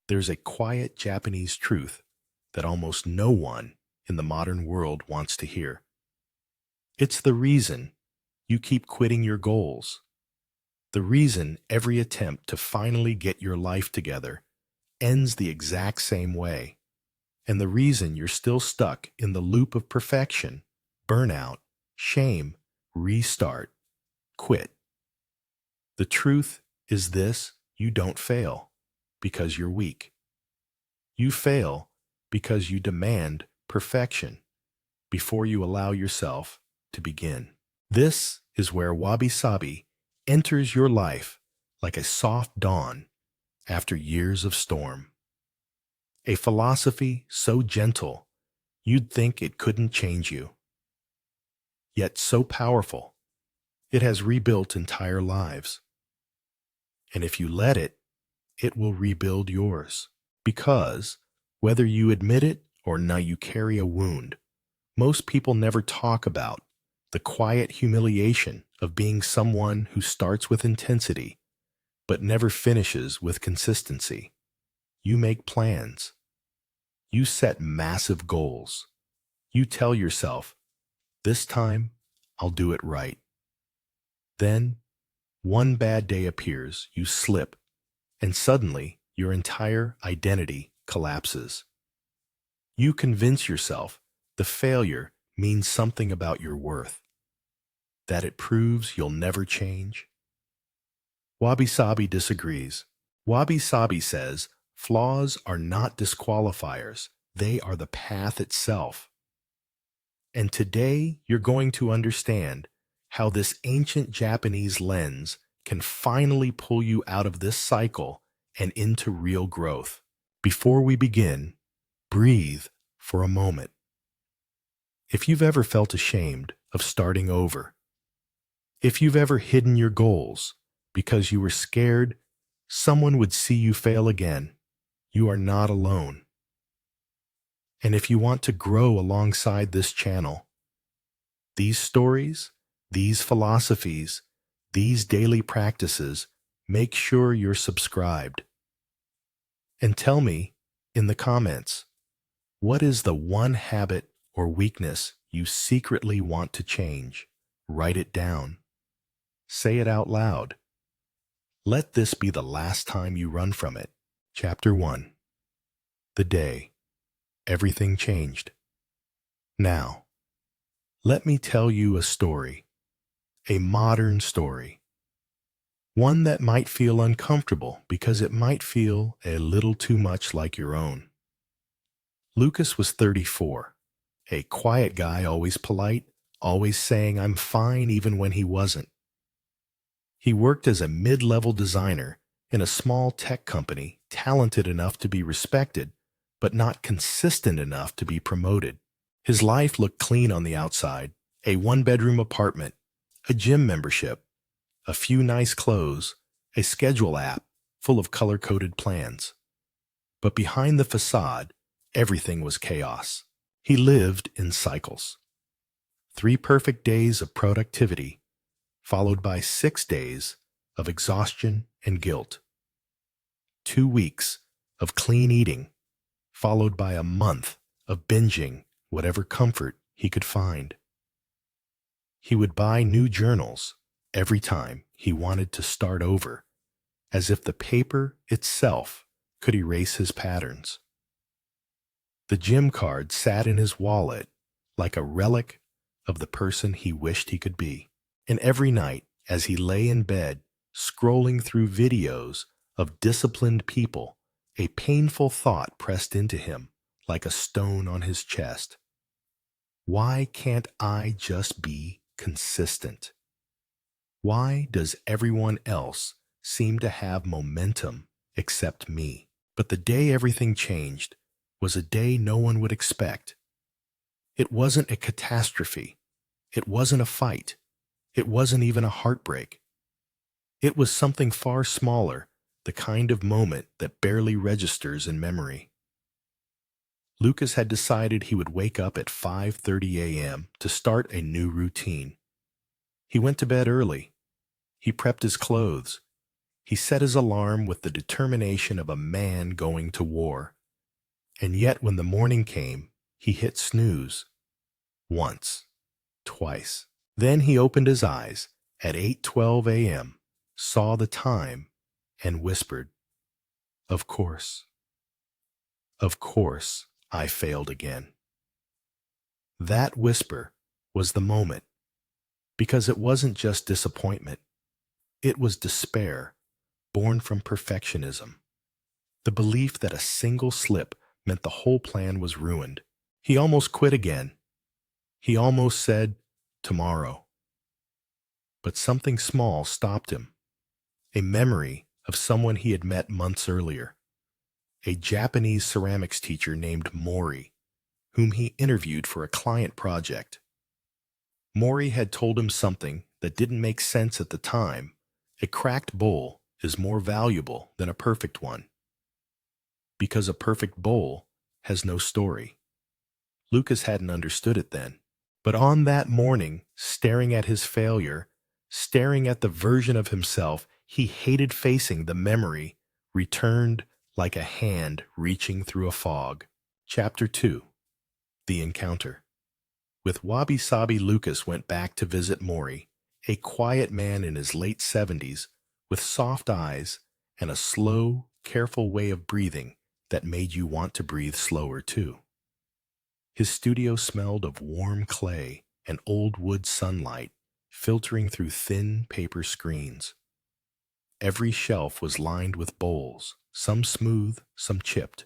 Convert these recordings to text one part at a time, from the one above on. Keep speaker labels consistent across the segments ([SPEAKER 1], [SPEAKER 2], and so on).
[SPEAKER 1] There's a quiet Japanese truth that almost no one in the modern world wants to hear. It's the reason you keep quitting your goals, the reason every attempt to finally get your life together ends the exact same way, and the reason you're still stuck in the loop of perfection, burnout, shame, restart, quit. The truth is this: you don't fail because you're weak. You fail because you demand perfection before you allow yourself to begin. This is where Wabi-Sabi enters your life like a soft dawn after years of storm. A philosophy so gentle you'd think it couldn't change you, yet so powerful it has rebuilt entire lives. And if you let it, it will rebuild yours. Because, whether you admit it or not, you carry a wound most people never talk about: the quiet humiliation of being someone who starts with intensity but never finishes with consistency. You make plans. You set massive goals. You tell yourself, this time I'll do it right. Then, one bad day appears, you slip, and suddenly your entire identity collapses. You convince yourself the failure means something about your worth, that it proves you'll never change. Wabi-Sabi disagrees. Wabi-Sabi says flaws are not disqualifiers, they are the path itself. And today you're going to understand how this ancient Japanese lens can finally pull you out of this cycle and into real growth. Before we begin, breathe for a moment. If you've ever felt ashamed of starting over, if you've ever hidden your goals because you were scared someone would see you fail again, you are not alone. And if you want to grow alongside this channel, these stories, these philosophies, these daily practices, make sure you're subscribed. And tell me in the comments, what is the one habit or weakness you secretly want to change? Write it down. Say it out loud. Let this be the last time you run from it. Chapter 1. The day everything changed. Now, let me tell you a story, a modern story. One that might feel uncomfortable because it might feel a little too much like your own. Lucas was 34, a quiet guy, always polite, always saying I'm fine even when he wasn't. He worked as a mid-level designer in a small tech company, talented enough to be respected, but not consistent enough to be promoted. His life looked clean on the outside: a one-bedroom apartment, a gym membership, a few nice clothes, a schedule app full of color-coded plans. But behind the facade, everything was chaos. He lived in cycles. 3 perfect days of productivity, followed by 6 days of exhaustion and guilt. 2 weeks of clean eating, followed by a month of binging whatever comfort he could find. He would buy new journals every time he wanted to start over, as if the paper itself could erase his patterns. The gym card sat in his wallet like a relic of the person he wished he could be. And every night, as he lay in bed, scrolling through videos of disciplined people, a painful thought pressed into him like a stone on his chest. Why can't I just be consistent? Why does everyone else seem to have momentum except me? But the day everything changed was a day no one would expect. It wasn't a catastrophe. It wasn't a fight. It wasn't even a heartbreak. It was something far smaller, the kind of moment that barely registers in memory. Lucas had decided he would wake up at 5:30 a.m. to start a new routine. He went to bed early. He prepped his clothes. He set his alarm with the determination of a man going to war. And yet when the morning came, he hit snooze. Once. Twice. Then he opened his eyes at 8:12 a.m., saw the time, and whispered, Of course. Of course, I failed again. That whisper was the moment, because it wasn't just disappointment. It was despair, born from perfectionism. The belief that a single slip meant the whole plan was ruined. He almost quit again. He almost said, tomorrow. But something small stopped him. A memory of someone he had met months earlier. A Japanese ceramics teacher named Mori, whom he interviewed for a client project. Mori had told him something that didn't make sense at the time. A cracked bowl is more valuable than a perfect one, because a perfect bowl has no story. Lucas hadn't understood it then. But on that morning, staring at his failure, staring at the version of himself he hated facing, the memory returned like a hand reaching through a fog. Chapter 2. The Encounter. With Wabi-Sabi, Lucas went back to visit Mori, a quiet man in his late 70s, with soft eyes and a slow, careful way of breathing that made you want to breathe slower too. His studio smelled of warm clay and old wood sunlight filtering through thin paper screens. Every shelf was lined with bowls, some smooth, some chipped,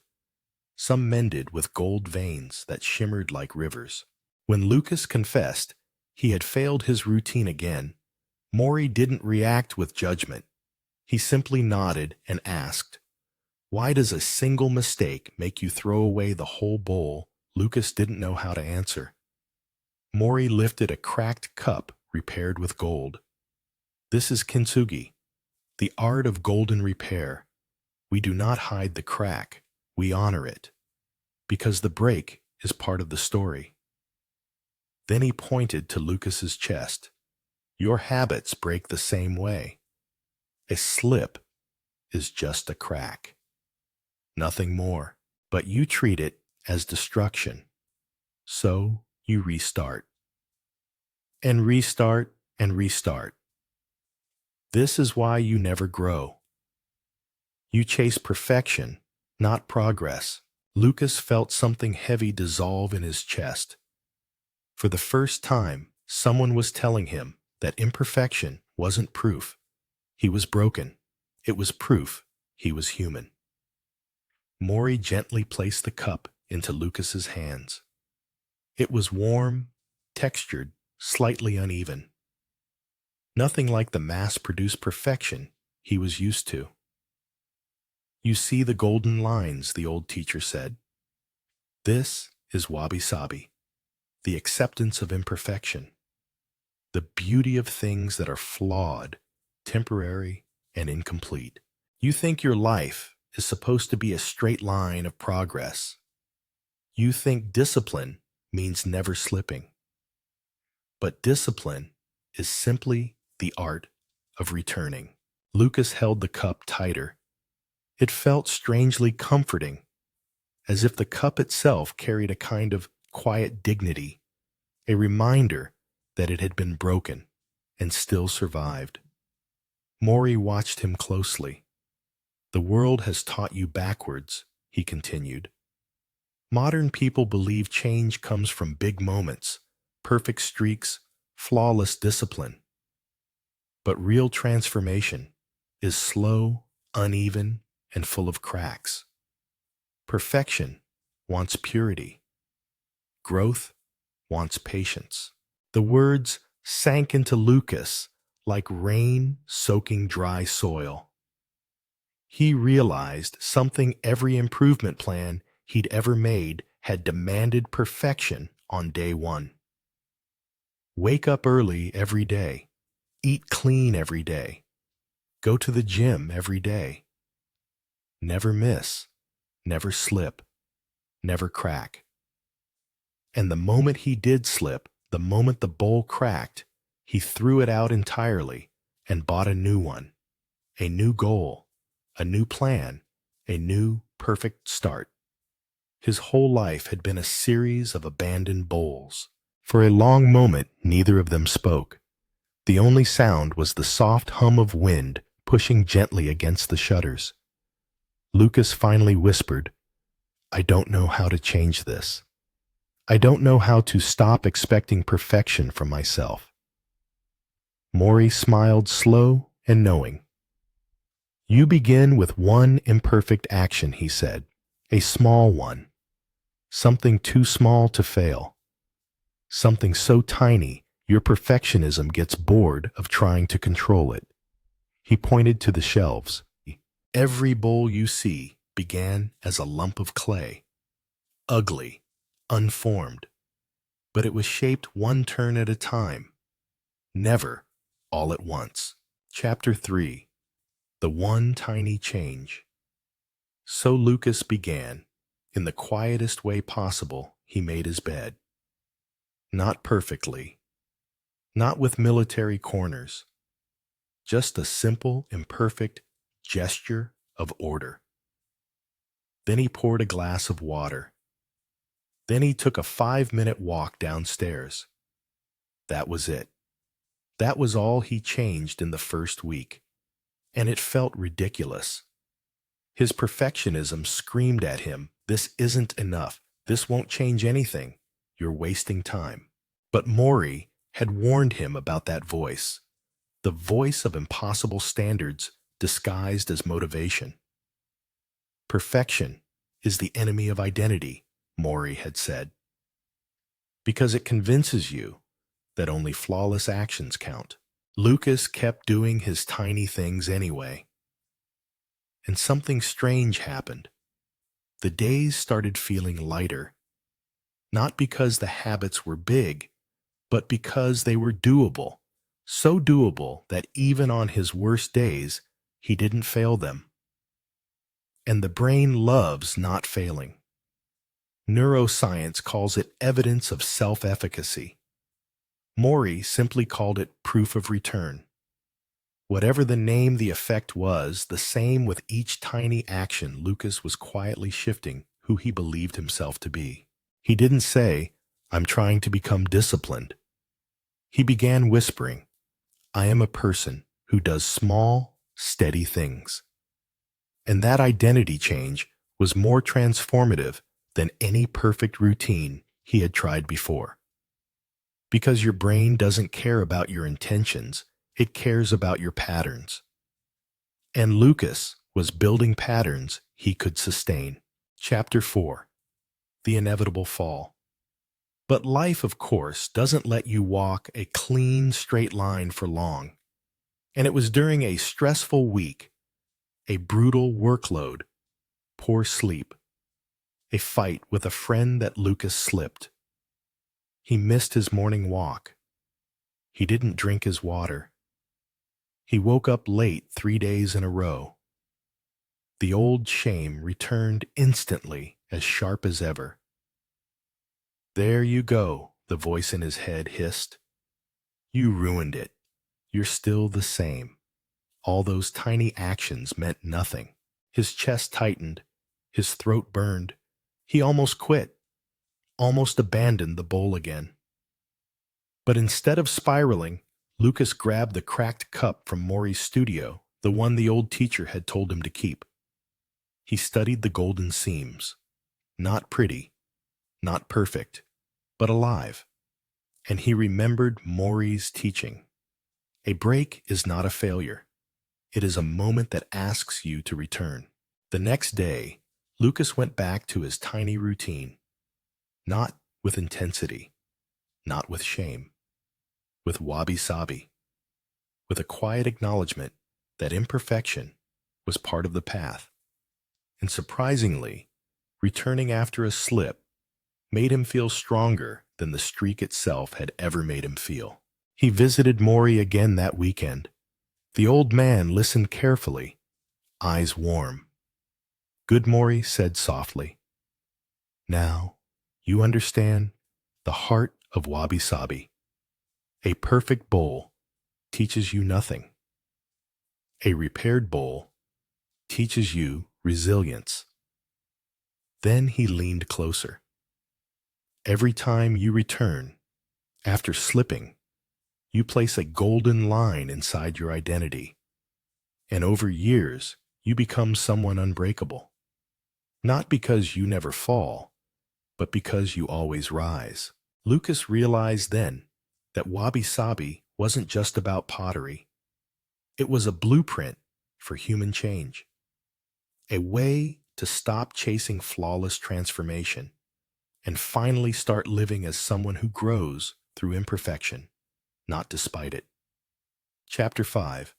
[SPEAKER 1] some mended with gold veins that shimmered like rivers. When Lucas confessed he had failed his routine again, Mori didn't react with judgment. He simply nodded and asked, "Why does a single mistake make you throw away the whole bowl?" Lucas didn't know how to answer. Mori lifted a cracked cup repaired with gold. "This is kintsugi, the art of golden repair. We do not hide the crack, we honor it, because the break is part of the story." Then he pointed to Lucas's chest. "Your habits break the same way. A slip is just a crack. Nothing more, but you treat it as destruction. So you restart. And restart and restart. This is why you never grow. You chase perfection, not progress." Lucas felt something heavy dissolve in his chest. For the first time, someone was telling him that imperfection wasn't proof he was broken. It was proof he was human. Mori gently placed the cup into Lucas's hands. It was warm, textured, slightly uneven. Nothing like the mass-produced perfection he was used to. "You see the golden lines," the old teacher said. "This is Wabi-Sabi, the acceptance of imperfection, the beauty of things that are flawed, temporary, and incomplete. You think your life is supposed to be a straight line of progress. You think discipline means never slipping. But discipline is simply the art of returning." Lucas held the cup tighter. It felt strangely comforting, as if the cup itself carried a kind of quiet dignity, a reminder that it had been broken and still survived. Mori watched him closely. "The world has taught you backwards," he continued. "Modern people believe change comes from big moments, perfect streaks, flawless discipline. But real transformation is slow, uneven, and full of cracks. Perfection wants purity. Growth wants patience." The words sank into Lucas like rain soaking dry soil. He realized something every improvement plan he'd ever made had demanded perfection on day one. Wake up early every day. Eat clean every day. Go to the gym every day. Never miss. Never slip. Never crack. And the moment he did slip, the moment the bowl cracked, he threw it out entirely and bought a new one. a new goal, a new plan, a new perfect start. His whole life had been a series of abandoned bowls. For a long moment, neither of them spoke. The only sound was the soft hum of wind pushing gently against the shutters. Lucas finally whispered, "I don't know how to change this. I don't know how to stop expecting perfection from myself." Maury smiled slow and knowing. "You begin with one imperfect action," he said, "a small one. Something too small to fail. Something so tiny your perfectionism gets bored of trying to control it." He pointed to the shelves. "Every bowl you see began as a lump of clay, ugly, unformed, but it was shaped one turn at a time, never all at once." Chapter 3. The One Tiny Change. So Lucas began. In the quietest way possible, he made his bed. Not perfectly, not with military corners, just a simple, imperfect gesture of order. Then he poured a glass of water. Then he took a 5-minute walk downstairs. That was it. That was all he changed in the first week. And it felt ridiculous. His perfectionism screamed at him, "This isn't enough. This won't change anything. You're wasting time." But Maury had warned him about that voice, the voice of impossible standards disguised as motivation. "Perfection is the enemy of identity," Maury had said, "because it convinces you that only flawless actions count." Lucas kept doing his tiny things anyway. And something strange happened. The days started feeling lighter, not because the habits were big, but because they were doable, so doable that even on his worst days, he didn't fail them. And the brain loves not failing. Neuroscience calls it evidence of self-efficacy. Maury simply called it proof of return. Whatever the name the effect was, the same with each tiny action, Lucas was quietly shifting who he believed himself to be. He didn't say, "I'm trying to become disciplined." He began whispering, "I am a person who does small, steady things." And that identity change was more transformative than any perfect routine he had tried before. Because your brain doesn't care about your intentions, it cares about your patterns. And Lucas was building patterns he could sustain. Chapter 4. The Inevitable Fall. But life, of course, doesn't let you walk a clean, straight line for long. And it was during a stressful week, a brutal workload, poor sleep, a fight with a friend that Lucas slipped. He missed his morning walk. He didn't drink his water. He woke up late 3 days in a row. The old shame returned instantly, as sharp as ever. "There you go," the voice in his head hissed. "You ruined it. You're still the same." All those tiny actions meant nothing. His chest tightened. His throat burned. He almost quit, almost abandoned the bowl again. But instead of spiraling, Lucas grabbed the cracked cup from Maury's studio, the one the old teacher had told him to keep. He studied the golden seams. Not pretty, not perfect, but alive. And he remembered Maury's teaching. A break is not a failure. It is a moment that asks you to return. The next day, Lucas went back to his tiny routine. Not with intensity, not with shame, with Wabi-Sabi, with a quiet acknowledgement that imperfection was part of the path. And surprisingly, returning after a slip made him feel stronger than the streak itself had ever made him feel. He visited Maury again that weekend. The old man listened carefully, eyes warm. "Good," Maury said softly. "Now, you understand the heart of Wabi-Sabi. A perfect bowl teaches you nothing. A repaired bowl teaches you resilience. Then he leaned closer. Every time you return, after slipping, you place a golden line inside your identity. And over years, you become someone unbreakable. Not because you never fall, but because you always rise. Lucas realized then that Wabi-Sabi wasn't just about pottery. It was a blueprint for human change. A way to stop chasing flawless transformation and finally start living as someone who grows through imperfection, not despite it. Chapter 5.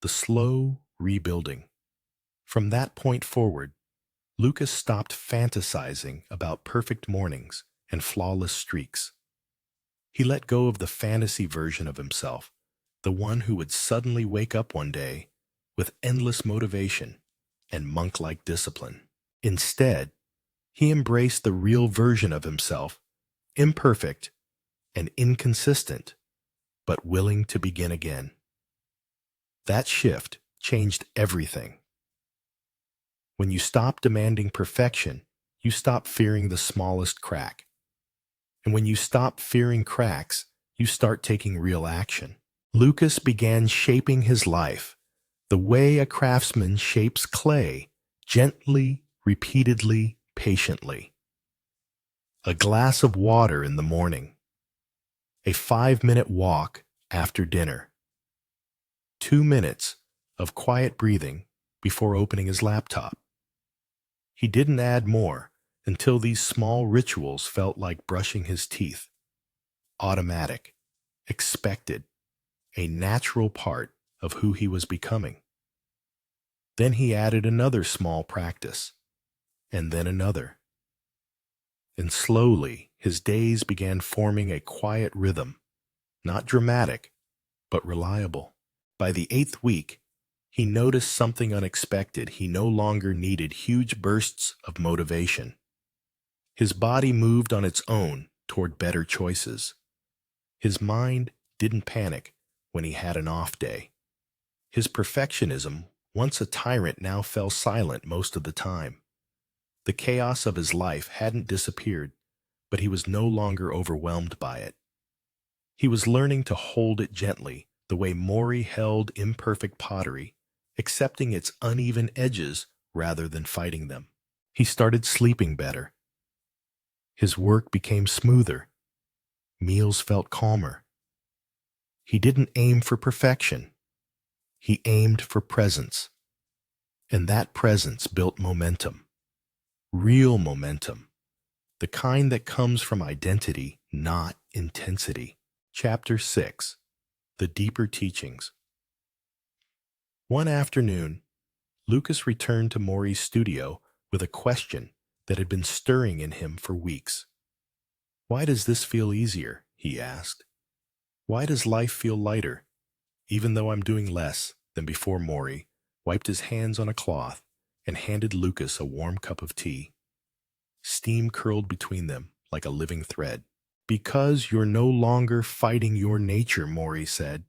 [SPEAKER 1] The Slow Rebuilding. From that point forward, Lucas stopped fantasizing about perfect mornings and flawless streaks. He let go of the fantasy version of himself, the one who would suddenly wake up one day with endless motivation and monk-like discipline. Instead, he embraced the real version of himself, imperfect and inconsistent, but willing to begin again. That shift changed everything. When you stop demanding perfection, you stop fearing the smallest crack. And when you stop fearing cracks, you start taking real action. Lucas began shaping his life the way a craftsman shapes clay, gently, repeatedly, patiently. A glass of water in the morning. A 5-minute walk after dinner. 2 minutes of quiet breathing before opening his laptop. He didn't add more until these small rituals felt like brushing his teeth. Automatic, expected, a natural part of who he was becoming. Then he added another small practice, and then another. And slowly, his days began forming a quiet rhythm, not dramatic, but reliable. By the 8th week, he noticed something unexpected. He no longer needed huge bursts of motivation. His body moved on its own toward better choices. His mind didn't panic when he had an off day. His perfectionism, once a tyrant, now fell silent most of the time. The chaos of his life hadn't disappeared, but he was no longer overwhelmed by it. He was learning to hold it gently, the way Mori held imperfect pottery, accepting its uneven edges rather than fighting them. He started sleeping better. His work became smoother. Meals felt calmer. He didn't aim for perfection. He aimed for presence. And that presence built momentum. Real momentum. The kind that comes from identity, not intensity. Chapter 6. The Deeper Teachings. One afternoon, Lucas returned to Mori's studio with a question that had been stirring in him for weeks. "Why does this feel easier?" he asked. "Why does life feel lighter, even though I'm doing less than before?" Mori wiped his hands on a cloth and handed Lucas a warm cup of tea. Steam curled between them like a living thread. "Because you're no longer fighting your nature," Mori said.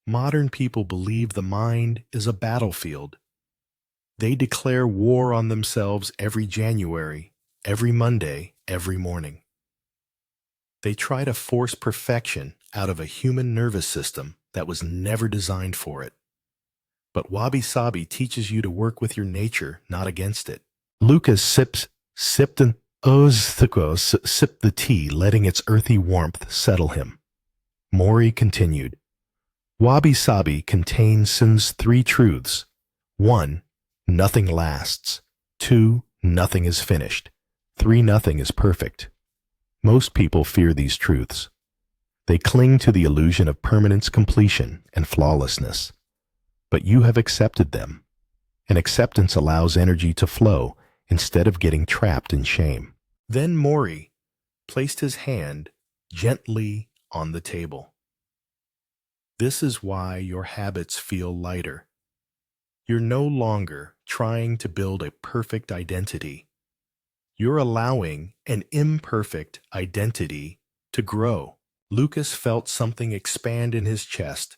[SPEAKER 1] "Modern people believe the mind is a battlefield. They declare war on themselves every January, every Monday, every morning. They try to force perfection out of a human nervous system that was never designed for it. But Wabi-Sabi teaches you to work with your nature, not against it." Lucas sipped the tea, letting its earthy warmth settle him. Mori continued. "Wabi-Sabi contains 3 truths. 1. Nothing lasts. 2. Nothing is finished. 3. Nothing is perfect. Most people fear these truths. They cling to the illusion of permanence, completion, and flawlessness. But you have accepted them, and acceptance allows energy to flow instead of getting trapped in shame." Then Mori placed his hand gently on the table. "This is why your habits feel lighter. You're no longer trying to build a perfect identity. You're allowing an imperfect identity to grow." Lucas felt something expand in his chest,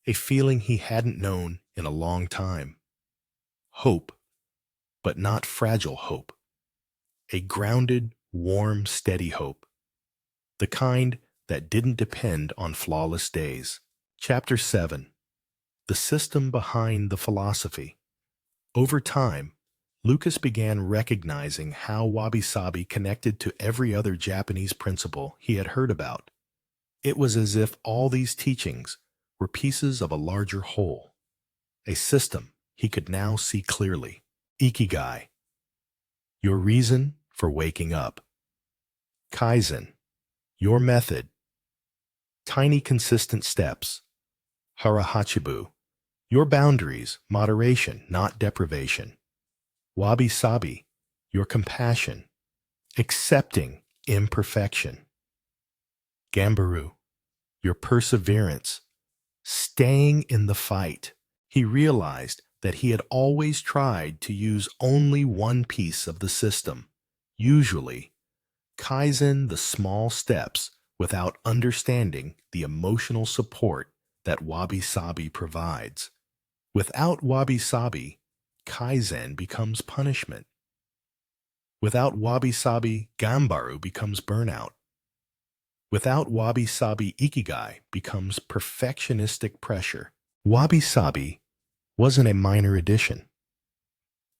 [SPEAKER 1] a feeling he hadn't known in a long time. Hope, but not fragile hope. A grounded, warm, steady hope. The kind that didn't depend on flawless days. Chapter 7. The System Behind the Philosophy. Over time, Lucas began recognizing how Wabi-Sabi connected to every other Japanese principle he had heard about. It was as if all these teachings were pieces of a larger whole, a system he could now see clearly. Ikigai, your reason for waking up. Kaizen, your method. Tiny consistent steps. Harahachibu, your boundaries, moderation, not deprivation. Wabi-Sabi, your compassion, accepting imperfection. Gambaru, your perseverance, staying in the fight. He realized that he had always tried to use only one piece of the system, usually Kaizen, the small steps, without understanding the emotional support that Wabi-Sabi provides. Without Wabi-Sabi, Kaizen becomes punishment. Without Wabi-Sabi, Gambaru becomes burnout. Without Wabi-Sabi, Ikigai becomes perfectionistic pressure. Wabi-Sabi wasn't a minor addition.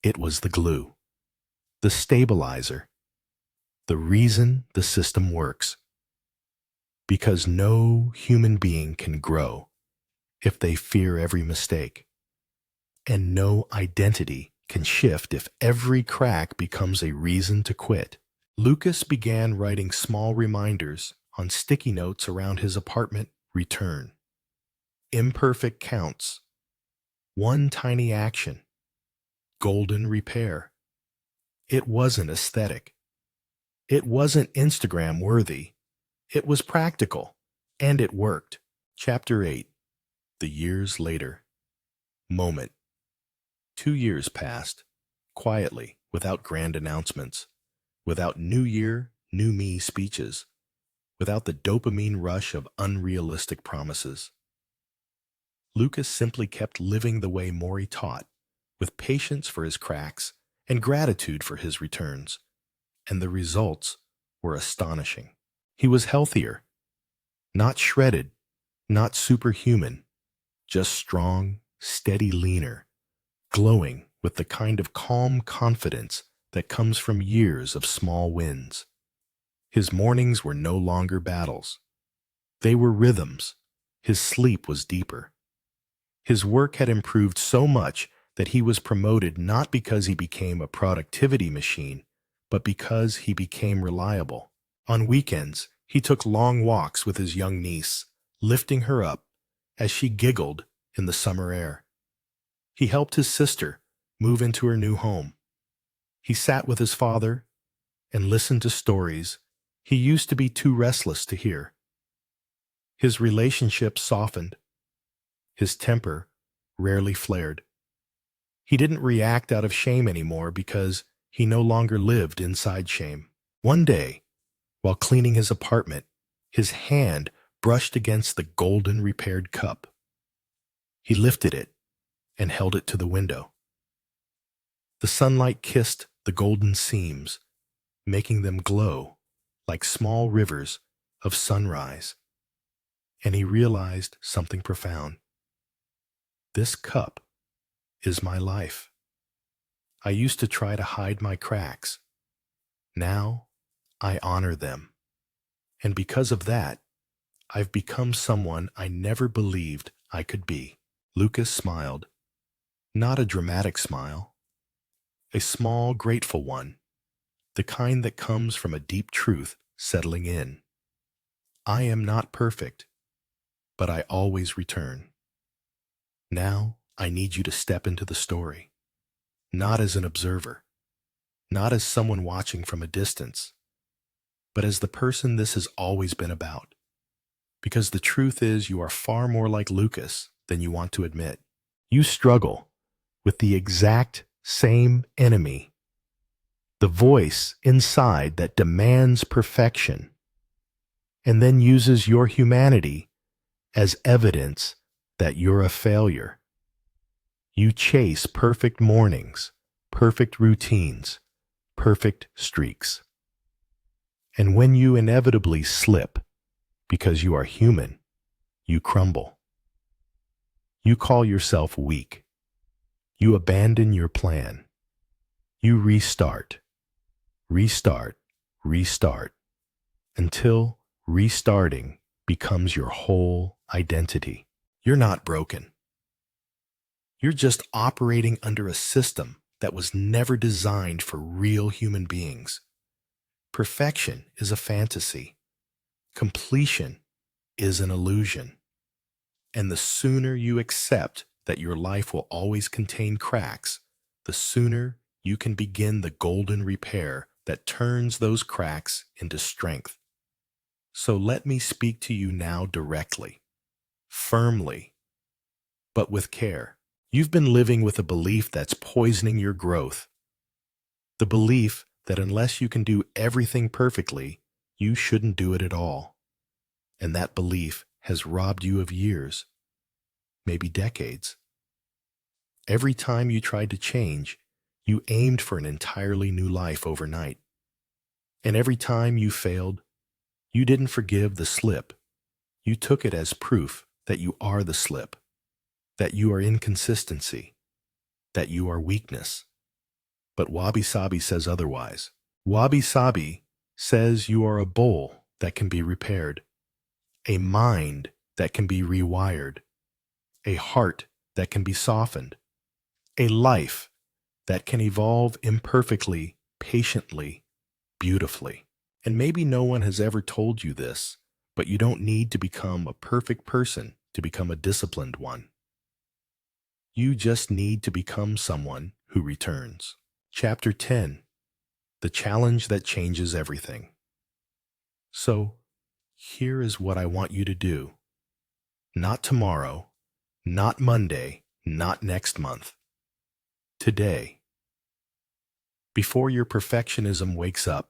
[SPEAKER 1] It was the glue, the stabilizer, the reason the system works. Because no human being can grow if they fear every mistake. And no identity can shift if every crack becomes a reason to quit. Lucas began writing small reminders on sticky notes around his apartment. Return. Imperfect counts. One tiny action. Golden repair. It wasn't aesthetic. It wasn't Instagram worthy. It was practical. And it worked. Chapter 8. The years later. Moment. 2 years passed, quietly, without grand announcements, without New Year, New Me speeches, without the dopamine rush of unrealistic promises. Lucas simply kept living the way Mori taught, with patience for his cracks and gratitude for his returns, and the results were astonishing. He was healthier, not shredded, not superhuman, just strong, steady leaner, glowing with the kind of calm confidence that comes from years of small wins. His mornings were no longer battles. They were rhythms. His sleep was deeper. His work had improved so much that he was promoted not because he became a productivity machine, but because he became reliable. On weekends, he took long walks with his young niece, lifting her up as she giggled in the summer air. He helped his sister move into her new home. He sat with his father and listened to stories he used to be too restless to hear. His relationship softened. His temper rarely flared. He didn't react out of shame anymore because he no longer lived inside shame. One day, while cleaning his apartment, his hand brushed against the golden repaired cup. He lifted it and held it to the window. The sunlight kissed the golden seams, making them glow like small rivers of sunrise. And he realized something profound. This cup is my life. I used to try to hide my cracks. Now I honor them. And because of that, I've become someone I never believed I could be. Lucas smiled. Not a dramatic smile. A small, grateful one. The kind that comes from a deep truth settling in. I am not perfect, but I always return. Now I need you to step into the story. Not as an observer. Not as someone watching from a distance. But as the person this has always been about. Because the truth is you are far more like Lucas than you want to admit. You struggle with the exact same enemy. The voice inside that demands perfection and then uses your humanity as evidence that you're a failure. You chase perfect mornings, perfect routines, perfect streaks. And when you inevitably slip, because you are human, you crumble. You call yourself weak. You abandon your plan. You restart, restart, restart, until restarting becomes your whole identity. You're not broken. You're just operating under a system that was never designed for real human beings. Perfection is a fantasy. Completion is an illusion. And the sooner you accept that your life will always contain cracks, the sooner you can begin the golden repair that turns those cracks into strength. So let me speak to you now directly, firmly, but with care. You've been living with a belief that's poisoning your growth. The belief that unless you can do everything perfectly, you shouldn't do it at all. And that belief has robbed you of years, maybe decades. Every time you tried to change, you aimed for an entirely new life overnight. And every time you failed, you didn't forgive the slip. You took it as proof that you are the slip, that you are inconsistency, that you are weakness. But Wabi-Sabi says otherwise. Wabi-Sabi says you are a bowl that can be repaired, a mind that can be rewired, a heart that can be softened, a life that can evolve imperfectly, patiently, beautifully. And maybe no one has ever told you this, but you don't need to become a perfect person to become a disciplined one. You just need to become someone who returns. Chapter 10. The challenge that changes everything. So, here is what I want you to do. Not tomorrow, not Monday, not next month. Today. Before your perfectionism wakes up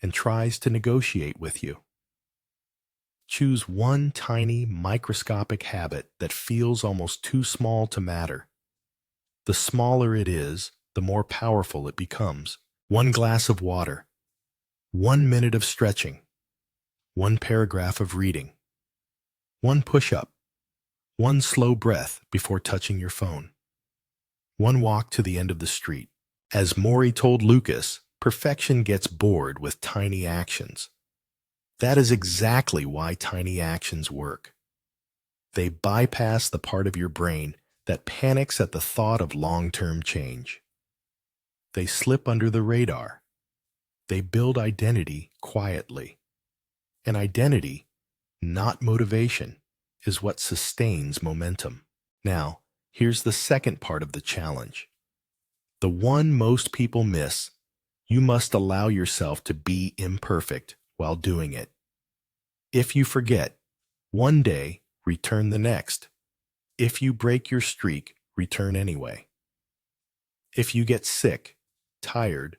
[SPEAKER 1] and tries to negotiate with you. Choose one tiny microscopic habit that feels almost too small to matter. The smaller it is, the more powerful it becomes. 1 glass of water, 1 minute of stretching, 1 paragraph of reading, 1 push-up, 1 slow breath before touching your phone, 1 walk to the end of the street. As Maury told Lucas, perfection gets bored with tiny actions. That is exactly why tiny actions work. They bypass the part of your brain that panics at the thought of long-term change. They slip under the radar. They build identity quietly. And identity, not motivation, is what sustains momentum. Now, here's the second part of the challenge. The one most people miss. You must allow yourself to be imperfect while doing it. If you forget, one day, return the next. If you break your streak, return anyway. If you get sick, tired,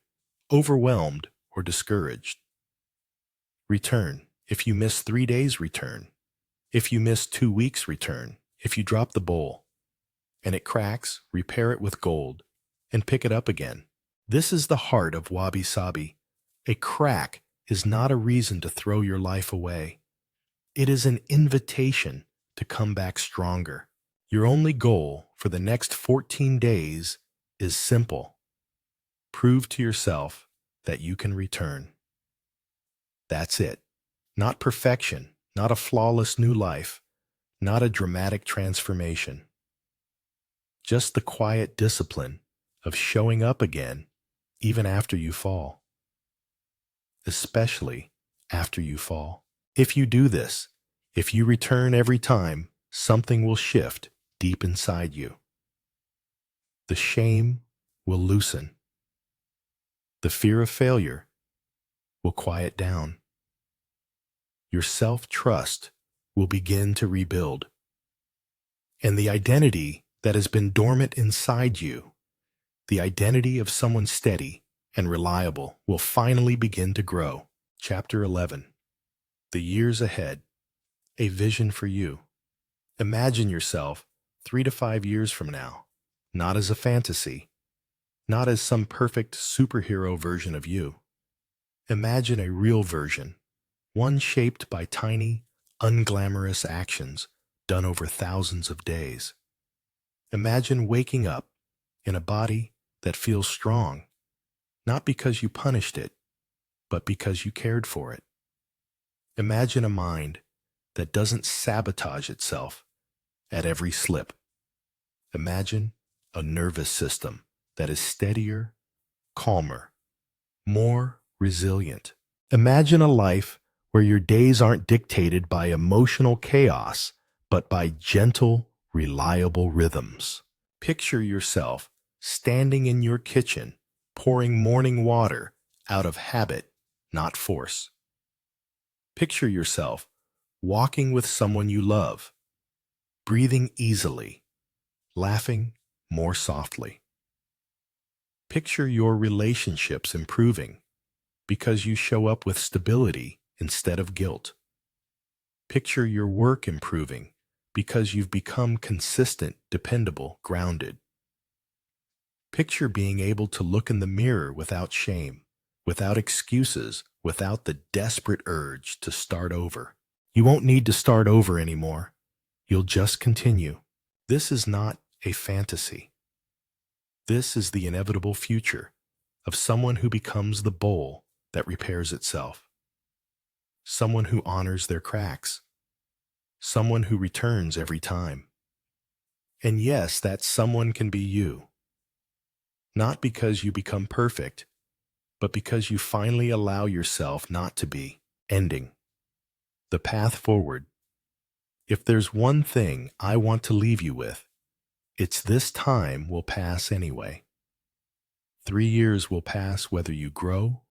[SPEAKER 1] overwhelmed, or discouraged, return. If you miss 3 days, return. If you miss 2 weeks, return. If you drop the bowl and it cracks, repair it with gold and pick it up again. This is the heart of Wabi-Sabi. A crack is not a reason to throw your life away. It is an invitation to come back stronger. Your only goal for the next 14 days is simple. Prove to yourself that you can return. That's it. Not perfection, not a flawless new life, not a dramatic transformation. Just the quiet discipline of showing up again even after you fall. Especially after you fall. If you do this, if you return every time, something will shift deep inside you. The shame will loosen. The fear of failure will quiet down. Your self-trust will begin to rebuild. And the identity that has been dormant inside you, the identity of someone steady and reliable, will finally begin to grow. Chapter 11. The years ahead. A vision for you. Imagine yourself 3 to 5 years from now. not as a fantasy, not as some perfect superhero version of you. Imagine a real version, one shaped by tiny, unglamorous actions done over thousands of days. Imagine waking up in a body that feels strong, not because you punished it, but because you cared for it. Imagine a mind that doesn't sabotage itself at every slip. Imagine a nervous system that is steadier, calmer, more resilient. Imagine a life where your days aren't dictated by emotional chaos, but by gentle, reliable rhythms. Picture yourself standing in your kitchen, pouring morning water out of habit, not force. Picture yourself walking with someone you love, breathing easily, laughing more softly. Picture your relationships improving because you show up with stability instead of guilt. Picture your work improving because you've become consistent, dependable, grounded. Picture being able to look in the mirror without shame, without excuses, without the desperate urge to start over. You won't need to start over anymore. You'll just continue. This is not a fantasy. This is the inevitable future of someone who becomes the bowl that repairs itself. Someone who honors their cracks. Someone who returns every time. And yes, that someone can be you. Not because you become perfect, but because you finally allow yourself not to be. Ending. The path forward. If there's one thing I want to leave you with, it's this time will pass anyway. 3 years will pass whether you grow